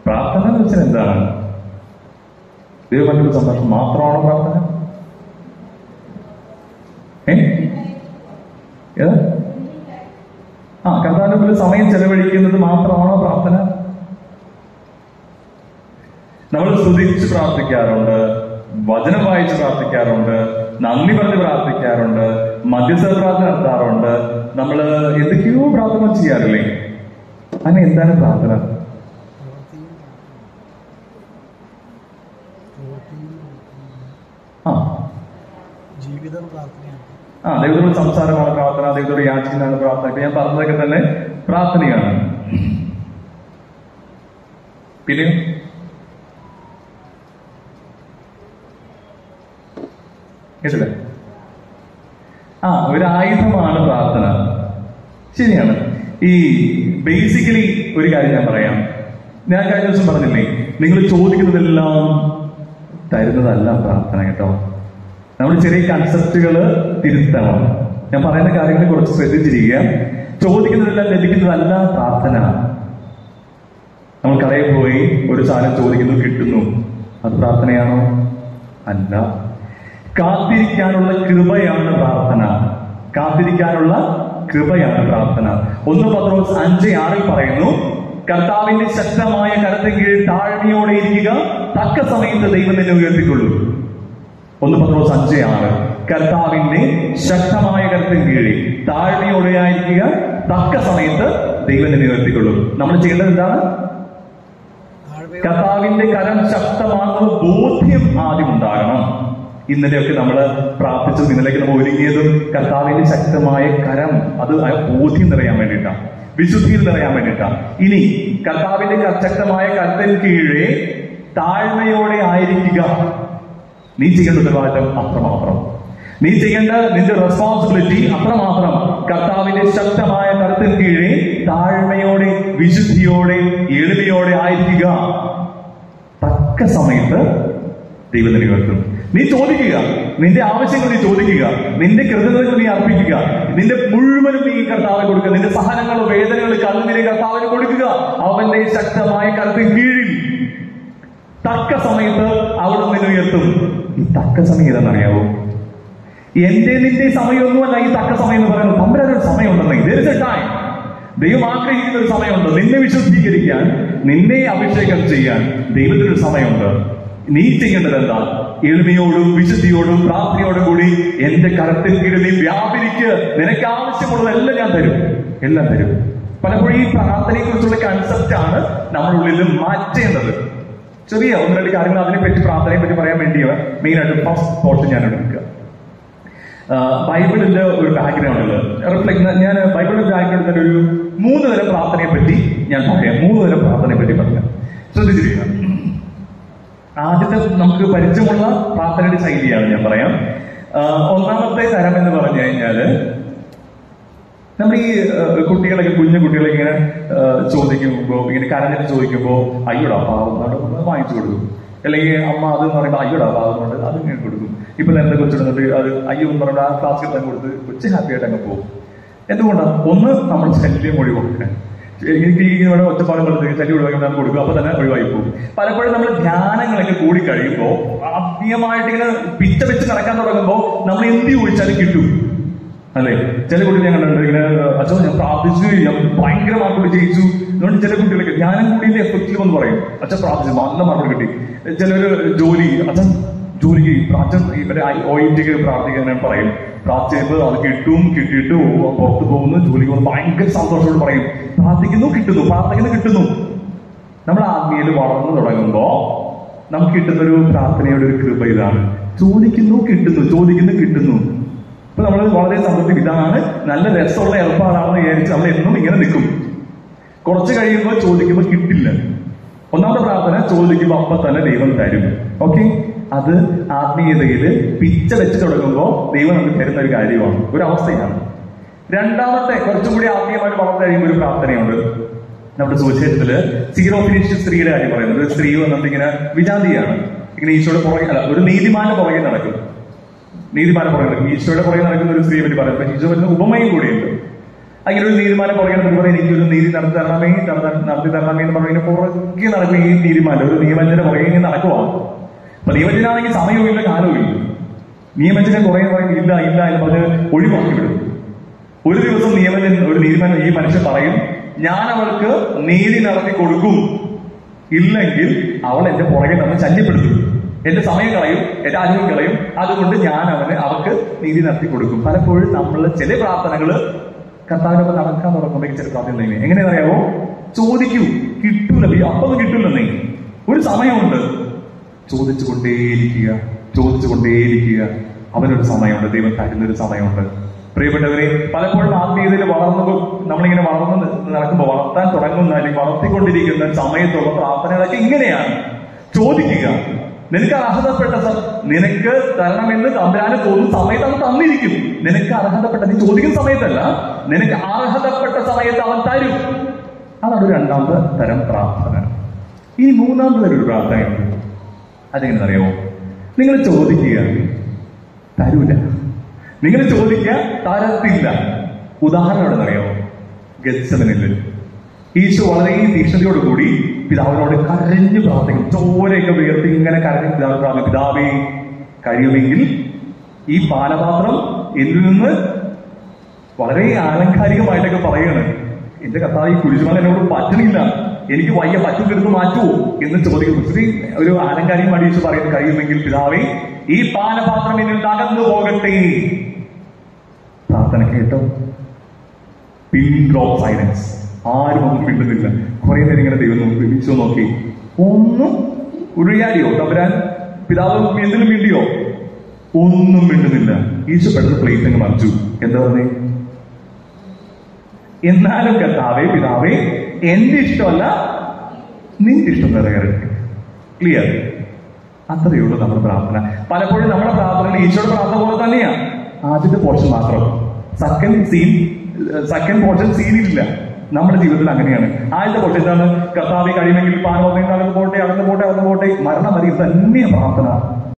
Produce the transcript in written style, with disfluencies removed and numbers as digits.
പ്രാർത്ഥന എന്ന് വെച്ചാൽ എന്താണ്? ദൈവമായിട്ടുള്ള സന്തോഷം മാത്രമാണോ പ്രാർത്ഥന? കർത്താവിന്റെ മുമ്പിൽ സമയം ചെലവഴിക്കുന്നത് മാത്രമാണോ പ്രാർത്ഥന? നമ്മൾ സ്തുതിച്ച് പ്രാർത്ഥിക്കാറുണ്ട്, വചനം വായിച്ച് പ്രാർത്ഥിക്കാറുണ്ട്, നന്ദി പറഞ്ഞ് പ്രാർത്ഥിക്കാറുണ്ട്, മധ്യസ്ഥ പ്രാർത്ഥന നടത്താറുണ്ട്, നമ്മൾ എന്തൊക്കെയോ പ്രാർത്ഥന ചെയ്യാറില്ലേ? അങ്ങനെ എന്താണ് പ്രാർത്ഥന? ജീവിതം പ്രാർത്ഥനയാണ്. ദൈവത്തോട് സംസാരമാണ് പ്രാർത്ഥന, ദൈവത്തോട് യാചിക്കുന്നതാണ് പ്രാർത്ഥന. ഇപ്പൊ ഞാൻ പറഞ്ഞതൊക്കെ തന്നെ പ്രാർത്ഥനയാണ്. പിന്നെ കേട്ടില്ലേ? ഒരു ആയുധമാണ് പ്രാർത്ഥന. ശരിയാണ്. ഈ ബേസിക്കലി ഒരു കാര്യം ഞാൻ പറയാം. ഞാൻ കഴിഞ്ഞ ദിവസം പറഞ്ഞില്ലേ, നിങ്ങൾ ചോദിക്കുന്നതെല്ലാം തരുന്നതല്ല പ്രാർത്ഥന കേട്ടോ. നമ്മൾ ചെറിയ കൺസെപ്റ്റുകൾ തിരുത്തണം. ഞാൻ പറയുന്ന കാര്യങ്ങൾ കുറച്ച് ശ്രദ്ധിച്ചിരിക്കുക. ചോദിക്കുന്നതെല്ലാം ലഭിക്കുന്നതല്ല പ്രാർത്ഥന. നമ്മൾ കടയിൽ പോയി ഒരു സാധനം ചോദിക്കുന്നു, കിട്ടുന്നു, അത് പ്രാർത്ഥനയാണോ? അല്ല. കാത്തിരിക്കാനുള്ള കൃപയാണ് പ്രാർത്ഥന. കാത്തിരിക്കാനുള്ള കൃപയാണ് പ്രാർത്ഥന. 1 പത്രോസ് 5:6 പറയുന്നു, കർത്താവിന്റെ ശക്തമായ കരത്തിന് കീഴിൽ താഴ്മയോടെ ഇരിക്കുക, തക്ക സമയത്ത് ദൈവം നിന്നെ ഉയർത്തിക്കൊള്ളൂ. 1 പത്രോസ് 5:6. കർത്താവിന്റെ ശക്തമായ കരത്തിന് കീഴിൽ താഴ്മയോടെ ആയിരിക്കുക, തക്ക സമയത്ത് ദൈവം നിന്നെ ഉയർത്തിക്കൊള്ളൂ. നമ്മൾ ചെയ്യേണ്ടത് എന്താണ്? കർത്താവിന്റെ കരം ശക്തമാകുന്ന ബോധ്യം ആദ്യം ഉണ്ടാകണം. ഇന്നലെയൊക്കെ നമ്മൾ പ്രാർത്ഥിച്ചതും ഇന്നലേക്ക് നമ്മൾ ഒരുങ്ങിയതും കർത്താവിന്റെ ശക്തമായ കരം, അത് ബോധ്യം നിറയാൻ വേണ്ടിയിട്ടാണ്, വിശുദ്ധിയിൽ നിറയാൻ വേണ്ടിയിട്ടാണ്. ഇനി കർത്താവിന്റെ ശക്തമായ കരത്തിന് കീഴേ താഴ്മയോടെ ആയിരിക്കുക. നീ ചെയ്യേണ്ട ഉത്തരവാദിത്തം അത്രമാത്രം. നീ ചെയ്യേണ്ട നിന്റെ റെസ്പോൺസിബിലിറ്റി അത്രമാത്രം. കർത്താവിന്റെ ശക്തമായ കരത്തിന് കീഴേ താഴ്മയോടെ, വിശുദ്ധിയോടെ, എളിമയോടെ ആയിരിക്കുക. തക്ക സമയത്ത് ദൈവം നിന്നെ ഉയർത്തും. നീ ചോദിക്കുക, നിന്റെ ആവശ്യങ്ങൾ നീ ചോദിക്കുക, നിന്റെ കൃതജ്ഞതകൾ നീ അർപ്പിക്കുക, നിന്റെ മുഴുവനും നീ കർത്താവിന് കൊടുക്കുക. നിന്റെ സഹനങ്ങളും വേദനകളും കണ്ണുനീരെ കർത്താവിന് കൊടുക്കുക. അവന്റെ ശക്തമായ കരത്തിന് കീഴിൽ തക്ക സമയത്ത് അവിടെ നിന്നെ ഉയർത്തും. ഈ തക്ക സമയം ഏതെന്നറിയാവോ? എന്റെ നിന്റെ സമയമൊന്നുമല്ല ഈ തക്ക സമയം എന്ന് പറയുന്നത്. തമ്പുരാനൊരു സമയമുണ്ടെന്ന്, തീർച്ചയായിട്ടും ദൈവം ആഗ്രഹിക്കുന്ന ഒരു സമയമുണ്ട്. നിന്നെ വിശുദ്ധീകരിക്കാൻ, നിന്നെ അഭിഷേകം ചെയ്യാൻ ദൈവത്തിനൊരു സമയമുണ്ട്. നീ ചെയ്യേണ്ടത് എന്താ? എളിമയോടും വിശുദ്ധിയോടും പ്രാർത്ഥനയോടും കൂടി എന്റെ കരത്തിൽ കീഴിൽ നീ വ്യാപരിക്ക്. നിനക്ക് ആവശ്യമുള്ളതെല്ലാം ഞാൻ തരും, എല്ലാം തരും. പലപ്പോഴും ഈ പ്രാർത്ഥനയെ കുറിച്ചുള്ള കൺസെപ്റ്റാണ് നമ്മളുള്ളിൽ മാറ്റേണ്ടത്. ചെറിയ 1-2 കാര്യങ്ങൾ അതിനെപ്പറ്റി, പ്രാർത്ഥനയെ പറ്റി പറയാൻ വേണ്ടിയാണ് മെയിനായിട്ട് ഫസ്റ്റ് പോർഷൻ ഞാൻ എടുക്കുക. ബൈബിളിന്റെ ഒരു ബാക്ക്ഗ്രൗണ്ടിൽ ഞാൻ ബൈബിളിന്റെ ബാക്ക്ഗ്രൗണ്ടിൽ ഒരു 3 തരം പ്രാർത്ഥനയെ പറ്റി ഞാൻ പറയാം. 3 തരം പ്രാർത്ഥനയെ പറ്റി പറയാം. ശ്രദ്ധിച്ചിരിക്കുക. ആദ്യത്തെ നമുക്ക് പരിചയമുള്ള പ്രാർത്ഥനയുടെ ശൈലിയാണ് ഞാൻ പറയാം. ഒന്നാമത്തെ തരം എന്ന് പറഞ്ഞു കഴിഞ്ഞാല്, നമ്മൾ ഈ കുട്ടികളൊക്കെ, കുഞ്ഞു കുട്ടികളൊക്കെ ഇങ്ങനെ ചോദിക്കുമ്പോ, ഇങ്ങനെ കരഞ്ഞിട്ട് ചോദിക്കുമ്പോ, അയ്യോടാ പാവം വാങ്ങിച്ചു കൊടുക്കും. അല്ലെങ്കിൽ അമ്മ അത് എന്ന് പറയുമ്പോൾ അയ്യോടാ പാവം അത് ഇങ്ങനെ കൊടുക്കും. ഇപ്പൊ നേരത്തെ കൊച്ചിടുന്നിട്ട് അത് അയ്യോ എന്ന് പറഞ്ഞാൽ ആ ക്ലാസ്സിൽ തന്നെ കൊടുത്ത് കൊച്ചു ഹാപ്പി ആയിട്ട് അങ്ങ് പോകും. എന്തുകൊണ്ടാണ്? ഒന്ന്, നമ്മൾ ശല്യം ഒഴിവാക്കാൻ. എനിക്ക് ഇവിടെ ഒറ്റപ്പാടും ശല്യം ഒഴിവാക്കാൻ കൊടുക്കും, അപ്പൊ തന്നെ ഒഴിവായി പോകും. പലപ്പോഴും നമ്മൾ ധ്യാനങ്ങളൊക്കെ കൂടി കഴിയുമ്പോൾ ആദ്യമായിട്ട് ഇങ്ങനെ പിച്ച വെച്ച് നടക്കാൻ തുടങ്ങുമ്പോൾ നമ്മൾ എന്ത് ചോദിച്ചാലും കിട്ടും, അല്ലെ? ചില കുട്ടികൾ ഞാൻ കണ്ടിട്ടുണ്ട്, ഇങ്ങനെ അച്ഛൻ ഞാൻ പ്രാർത്ഥിച്ചു, ഞാൻ ഭയങ്കരമായിട്ട് ജയിച്ചു. അതുകൊണ്ട് ചില കുട്ടികളൊക്കെ ധ്യാനം കൂടിന്റെ എഫക്റ്റിൽ വന്ന് പറയും, അച്ഛൻ പ്രാർത്ഥിച്ചു, നല്ല മറുപടി കിട്ടി. ചിലര് ജോലി, അച്ഛൻ ജോലിക്ക് അച്ഛൻ ഇവരെ OIT പ്രാർത്ഥിക്കാൻ പറയും. പ്രാർത്ഥിച്ചപ്പോൾ അത് കിട്ടും, കിട്ടിയിട്ട് പുറത്ത് പോകുന്നു, ജോലിക്ക് പോകുന്നു, ഭയങ്കര സന്തോഷത്തോട് പറയും, പ്രാർത്ഥിക്കുന്നു കിട്ടുന്നു, പ്രാർത്ഥിക്കുന്നു കിട്ടുന്നു. നമ്മൾ ആത്മീയയിൽ വളർന്നു തുടങ്ങുമ്പോ നമുക്ക് കിട്ടുന്നൊരു പ്രാർത്ഥനയുടെ ഒരു കൃപ ഇതാണ്. ചോദിക്കുന്നു കിട്ടുന്നു, ചോദിക്കുന്നു കിട്ടുന്നു. അപ്പൊ നമ്മൾ വളരെ സന്തോഷിക്കും. ഇതാണ് നല്ല രസമുള്ള ഏർപ്പാടാണെന്ന് വിചാരിച്ച് നമ്മൾ എന്നും ഇങ്ങനെ നിൽക്കും. കുറച്ച് കഴിയുമ്പോൾ ചോദിക്കുമ്പോൾ കിട്ടില്ല. ഒന്നാമത്തെ പ്രാർത്ഥന, ചോദിക്കുമ്പോൾ അപ്പൊ തന്നെ ദൈവം തരും. ഓക്കെ, അത് ആത്മീയതയിൽ പിച്ച വെച്ച് തുടങ്ങുമ്പോൾ ദൈവം നമുക്ക് തരുന്ന ഒരു കാര്യമാണ്, ഒരു അവസ്ഥയാണ്. രണ്ടാമത്തെ, കുറച്ചും കൂടി ആത്മീയമായിട്ട് വളർന്നു കഴിയുമ്പോൾ ഒരു പ്രാർത്ഥനയുണ്ട്. നമ്മുടെ സുവിശേഷത്തില് സീറോഫിനിഷ്യസ് സ്ത്രീയുടെ കാര്യം പറയുന്നത്. ഒരു സ്ത്രീ വന്നിട്ട് ഇങ്ങനെ വിജാതിയാണ്, ഇങ്ങനെ ഈശോയുടെ പുറകെ, അല്ല, ഒരു നീതിമാന്റെ പുറകെ നടക്കും. നീതിമാന്റെ പുറകെ നടക്കും, ഈശോയുടെ പുറകെ നടക്കുന്ന ഒരു സ്ത്രീയെ പറ്റി പറയുന്നത്. ഈശോ വരുന്ന ഉപമയും കൂടിയുണ്ട്. അങ്ങനെ ഒരു നീതിമാനം പറയുന്നത് പോലെ എനിക്കൊരു നീതി നടത്തി തരണമേ എന്ന് പറയുന്ന പുറകെ നടക്കും. ഈ നീതിമാനം ഒരു നിയമജ്ഞനെ പുറകെ നടക്കുവാണ്. അപ്പൊ നിയമജ്ഞനാണെങ്കിൽ സമയവുമില്ല കാലവുമില്ല. നിയമജ്ഞനെ കുറെ പറയും ഇല്ല എന്ന് പറഞ്ഞ് ഒഴിവാക്കി വിടും. ഒരു ദിവസം ഒരു നീതിമാൻ ഈ മനുഷ്യൻ പറയും, ഞാൻ അവൾക്ക് നീതി നടത്തി കൊടുക്കും, ഇല്ലെങ്കിൽ അവൾ എന്റെ പുറകെ നമ്മൾ ശല്യപ്പെടുത്തും, എന്റെ സമയം കളയും, എന്റെ ആരോഗ്യം കളയും, അതുകൊണ്ട് ഞാൻ അവർക്ക് നീതി നടത്തി കൊടുക്കും. പലപ്പോഴും നമ്മൾ ചില പ്രാർത്ഥനകള് കർത്താവിനൊപ്പം നടക്കാൻ തുടങ്ങുമ്പോൾ ചില പ്രാർത്ഥന എങ്ങനെയാണെന്നറിയാവോ? ചോദിക്കൂ, കിട്ടൂല, അപ്പൊന്നും കിട്ടൂലെന്നേ. ഒരു സമയമുണ്ട്, ചോദിച്ചുകൊണ്ടേയിരിക്കുക. അവനൊരു സമയമുണ്ട്, ദൈവം തരുന്നൊരു സമയമുണ്ട്. പ്രിയപ്പെട്ടവരെ, പലപ്പോഴും ആത്മീയതയിൽ നമ്മളിങ്ങനെ വളർന്ന് നടക്കുമ്പോൾ, വളർത്താൻ തുടങ്ങുന്ന അല്ലെങ്കിൽ വളർത്തിക്കൊണ്ടിരിക്കുന്ന സമയത്തുള്ള പ്രാർത്ഥനകളൊക്കെ ഇങ്ങനെയാണ്. ചോദിക്കുക, നിനക്ക് അർഹതപ്പെട്ട നിനക്ക് തരണമെന്ന് തമ്പുരാന് തോന്നുന്ന സമയത്ത് അവൻ തന്നിരിക്കും. നിനക്ക് അർഹതപ്പെട്ട, നീ ചോദിക്കുന്ന സമയത്തല്ല, നിനക്ക് അർഹതപ്പെട്ട സമയത്ത് അവൻ തരും. അതാണ് രണ്ടാമത്തെ തരം പ്രാർത്ഥന. ഇനി മൂന്നാമത്തെ തരം ഒരു പ്രാർത്ഥനയുണ്ട്. അതെങ്ങനെ അറിയാമോ? നിങ്ങൾ ചോദിക്കുക, തരൂല. നിങ്ങൾ ചോദിക്കുക, തരത്തില്ല. ഉദാഹരണം എവിടെന്നറിയാമോ? ഗെത്സമനിൽ ഈശോ വളരെ തീക്ഷ്ണതയോടുകൂടി പിതാവിനോട് കരഞ്ഞു പ്രാർത്ഥിക്കും. ചോരയൊക്കെ ഉയർത്തി ഇങ്ങനെ കരഞ്ഞ് പിതാവ് പ്രാർത്ഥിക്കും, പിതാവേ, കഴിയുമെങ്കിൽ ഈ പാനപാത്രം എന്നിൽ നിന്ന്, വളരെ ആലങ്കാരികമായിട്ടൊക്കെ പറയാണ്, എന്റെ കർത്താവ് ഈ കുരിശുമല എന്നോട് പറ്റണില്ല, എനിക്ക് വയ്യ, പറ്റുമെടുത്ത് മാറ്റുമോ എന്ന് ചോദിക്കുന്നു. ശ്രീ ഒരു ആലങ്കാരികമായിട്ട് ഈശോ പറയുന്നത്, കഴിയുമെങ്കിൽ പിതാവേ, ഈ പാനപാത്രം എന്നിൽ തകർന്നു പോകട്ടെ. പ്രാർത്ഥന കേട്ടോ? പിൻ ഡ്രോപ്പ് സൈലൻസ്. ആരും ഒന്നും മിണ്ടുന്നില്ല. കുറെ നേരം ഇങ്ങനെ ദൈവം നോക്കി, ഈശോ നോക്കി, ഒന്നും ഉഴിയാടിയോ? തമ്പുരാൻ പിതാവ് എന്തിനും മിണ്ടിയോ? ഒന്നും മിണ്ടുന്നില്ല. ഈശോ പെട്ടെന്ന് പ്ലേറ്റ് അങ്ങ് മറിച്ചു. എന്താ പറഞ്ഞേ? എന്നാലും കർത്താവേ, പിതാവേ, എന്റെ ഇഷ്ടമല്ല, നിന്റെ ഇഷ്ടം നിറവേറട്ടെ. ക്ലിയർ? അത്രയേ ഉള്ളൂ നമ്മുടെ പ്രാർത്ഥന. പലപ്പോഴും നമ്മുടെ പ്രാർത്ഥന ഈശോയുടെ പ്രാർത്ഥന പോലെ തന്നെയാണ്. ആദ്യത്തെ പോർഷൻ മാത്രം, സെക്കൻഡ് പോർഷൻ സീനില്ല. നമ്മുടെ ജീവിതത്തിൽ അങ്ങനെയാണ്. ആദ്യത്തെ പോർഷൻ എന്താണ്? കർത്താവെ, കഴിയുമെങ്കിൽ പാനപാത്രം അകന്ന് പോട്ടെ. മരണം വരെ തന്നെയാണ് പ്രാർത്ഥന.